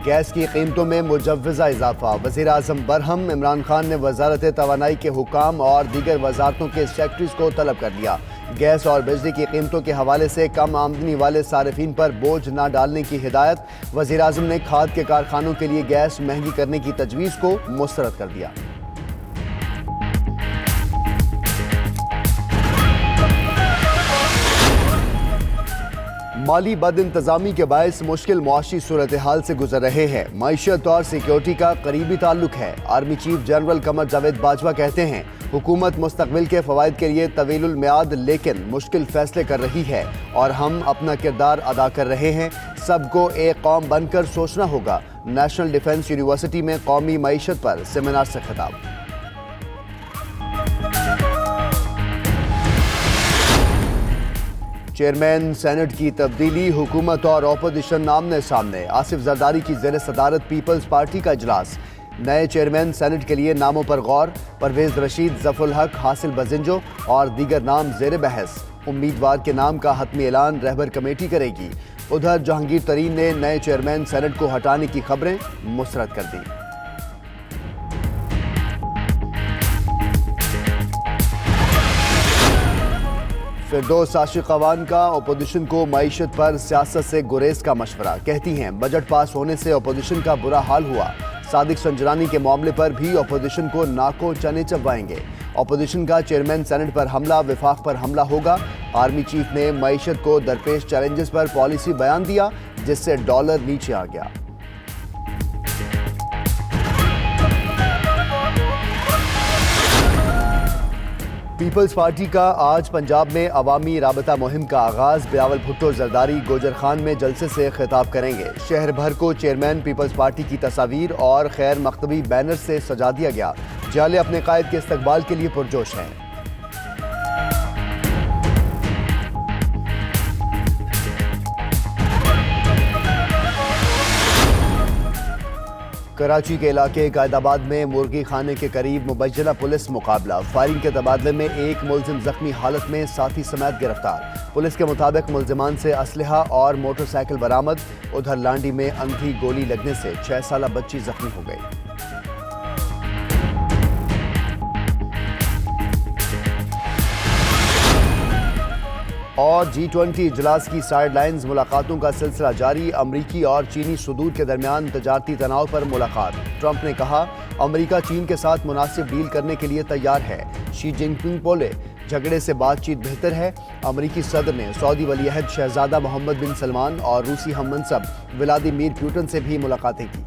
Gas کی قیمتوں میں مجوزہ اضافہ، وزیر اعظم برہم عمران خان نے وزارت توانائی کے حکام اور دیگر وزارتوں کے سیکرٹریز کو طلب کر لیا۔ گیس اور بجلی کی قیمتوں کے حوالے سے کم آمدنی والے صارفین پر بوجھ نہ ڈالنے کی ہدایت، وزیر اعظم نے کھاد کے کارخانوں کے لیے گیس مہنگی کرنے کی تجویز کو مسترد کر دیا۔ مالی بد انتظامی کے باعث مشکل معاشی صورتحال سے گزر رہے ہیں۔ معیشت اور سیکیورٹی کا قریبی تعلق ہے۔ Army chief general Qamar Javed Bajwa کہتے ہیں، حکومت مستقبل کے فوائد کے لیے طویل المیعاد لیکن مشکل فیصلے کر رہی ہے اور ہم اپنا کردار ادا کر رہے ہیں۔ سب کو ایک قوم بن کر سوچنا ہوگا۔ نیشنل ڈیفنس یونیورسٹی میں قومی معیشت پر سیمینار سے خطاب۔ چیئرمین سینٹ کی تبدیلی، حکومت اور اپوزیشن آمنے سامنے۔ آصف زرداری کی زیر صدارت پیپلز پارٹی کا اجلاس۔ نئے چیئرمین سینٹ کے لیے ناموں پر غور، پرویز رشید، ظفر الحق، حاصل بزنجو اور دیگر نام زیر بحث۔ امیدوار کے نام کا حتمی اعلان رہبر کمیٹی کرے گی۔ ادھر جہانگیر ترین نے نئے چیئرمین سینٹ کو ہٹانے کی خبریں مسترد کر دیں۔ فردوس عاشق اعوان کا اپوزیشن کو معیشت پر سیاست سے گریز کا مشورہ، کہتی ہیں بجٹ پاس ہونے سے اپوزیشن کا برا حال ہوا۔ صادق سنجرانی کے معاملے پر بھی اپوزیشن کو ناکوں چنے چبوائیں گے۔ اپوزیشن کا چیئرمین سینٹ پر حملہ، وفاق پر حملہ ہوگا۔ آرمی چیف نے معیشت کو درپیش چیلنجز پر پالیسی بیان دیا، جس سے ڈالر نیچے آ گیا۔ پیپلز پارٹی کا آج پنجاب میں عوامی رابطہ مہم کا آغاز، بلاول بھٹو زرداری گوجر خان میں جلسے سے خطاب کریں گے۔ شہر بھر کو چیئرمین پیپلز پارٹی کی تصاویر اور خیر مقتبی بینر سے سجا دیا گیا۔ جالے اپنے قائد کے استقبال کے لیے پرجوش ہیں۔ کراچی کے علاقے قائد آباد میں مرغی خانے کے قریب مبینہ پولیس مقابلہ، فائرنگ کے تبادلے میں ایک ملزم زخمی حالت میں ساتھی سمیت گرفتار۔ پولیس کے مطابق ملزمان سے اسلحہ اور موٹر سائیکل برآمد۔ ادھر لانڈی میں اندھی گولی لگنے سے 6 سالہ بچی زخمی ہو گئی۔ اور G20 اجلاس کی سائیڈ لائنز، ملاقاتوں کا سلسلہ جاری۔ امریکی اور چینی صدور کے درمیان تجارتی تناؤ پر ملاقات۔ ٹرمپ نے کہا امریکہ چین کے ساتھ مناسب ڈیل کرنے کے لیے تیار ہے۔ شی جن پنگ بولے جھگڑے سے بات چیت بہتر ہے۔ امریکی صدر نے سعودی ولی عہد شہزادہ محمد بن سلمان اور روسی ہم منصب ولادیمیر پوٹن سے بھی ملاقاتیں کی۔